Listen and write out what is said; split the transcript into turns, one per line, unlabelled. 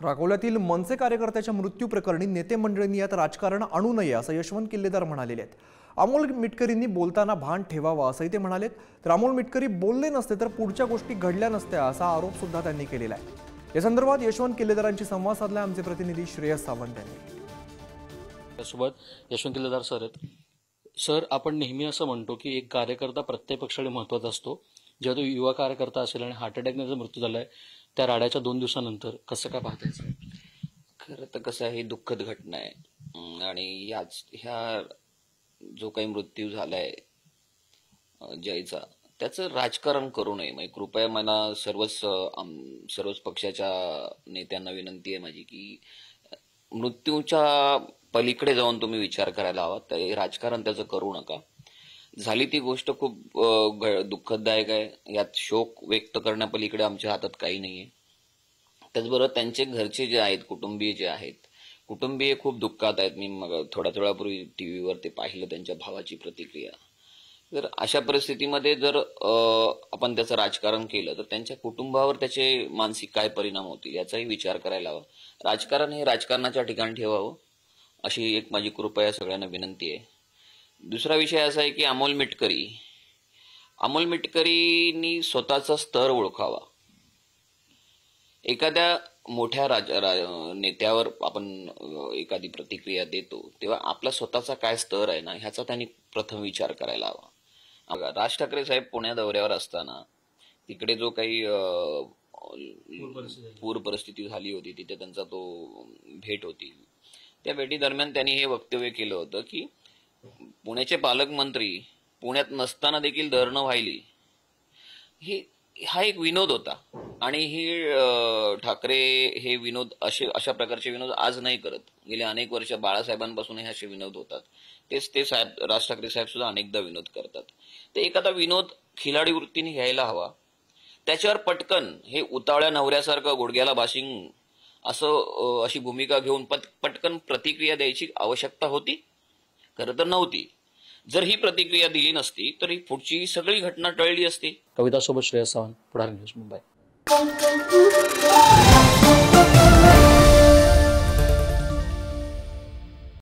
अकोल्यातील मनसे कार्यकर्त्याच्या मृत्यू प्रकरणी नेते मंडळींनी यात राजकारण आणू नये असं यशवंत किल्लेदार म्हणाले आहेत। अमोल मिटकरींनी बोलताना भान ठेवावा असंही ते म्हणाले। तर अमोल मिटकरी बोलले नसते तर पुढच्या गोष्टी घडल्या नसत्या असा आरोप सुद्धा त्यांनी केलेला आहे। या संदर्भात यशवंत किल्लेदारांची संवाद साधला आमचे प्रतिनिधी श्रेयस सावंत यांनी।
सोबत यशवंत किल्लेदार सर आहेत। सर, आपण नेहमी असं म्हणतो की एक कार्यकर्ता प्रत्येक पक्षाने महत्त्वाचा असतो। जेव्हा तो युवा कार्यकर्ता असेल आणि हार्ट अटॅकने जर मृत्यू झालाय त्या राड्याच्या 2 दिवसानंतर कसं काय पाहतायचं?
खरं तर कसं आहे, ही दुःखद घटना आहे आणि ह्या जो काही मृत्यू झालाय जयचा, त्याचं राजकारण करू नये। म्हणजे कृपया मला सर्वच पक्षाच्या नेत्यांना विनंती आहे माझी की मृत्यूच्या पलीकडे जाऊन तुम्ही विचार करायला हवा, तर राजकारण त्याचं करू नका। झाली ती गोष्ट खूप दुःखदायक आहे, यात शोक व्यक्त करण्यापलीकडे आमच्या हातात काही नाहीये। त्याचबरोबर त्यांचे घरचे जे आहेत, कुटुंबीय जे आहेत, कुटुंबीय खूप दुःखात आहेत। मी मग थोड्या वेळापूर्वी टीव्हीवर ते पाहिलं, त्यांच्या भावाची प्रतिक्रिया। तर अशा परिस्थितीमध्ये जर आपण त्याचं राजकारण केलं तर त्यांच्या कुटुंबावर त्याचे मानसिक काय परिणाम होतील याचाही विचार करायला हवा। राजकारण हे राजकारणाच्या ठिकाणी ठेवावं अशी एक माझी कृपया सगळ्यांना विनंती आहे। दुसरा विषय असा आहे की अमोल मिटकरींनी स्वतःचा स्तर ओळखावा। एखाद्या मोठ्या नेत्यावर आपण एखादी प्रतिक्रिया देतो तेव्हा आपला स्वतःचा काय स्तर आहे ना, ह्याचा त्यांनी प्रथम विचार करायला हवा। राज ठाकरे साहेब पुण्या दौऱ्यावर असताना तिकडे जो काही पूर परिस्थिती झाली होती, तिथे त्यांचा तो भेट होती, त्या भेटीदरम्यान त्यांनी हे वक्तव्य केलं होतं की पुण्याचे पालकमंत्री पुण्यात नसताना देखील धरणं वाहिली, हा एक विनोद होता। आणि ही ठाकरे हे विनोद अशा प्रकारचे विनोद आज नाही करत, गेले अनेक वर्ष बाळासाहेबांपासून हे असे विनोद होतात। ते साहेब, राज ठाकरे साहेब सुद्धा अनेकदा विनोद करतात। ते एखादा विनोद खिलाडी वृत्तीने घ्यायला हवा। त्याच्यावर पटकन हे उतावळ्या नवऱ्यासारखं गुडघ्याला बाशिंग अशी भूमिका घेऊन पटकन प्रतिक्रिया द्यायची आवश्यकता होती? खरं तर नव्हती। जर ही प्रतिक्रिया दिली नसती तर ही पुढची सगळी घटना टळली असती।
कविता सोबत श्रेयस सावंत, पुढारी न्यूज, मुंबई।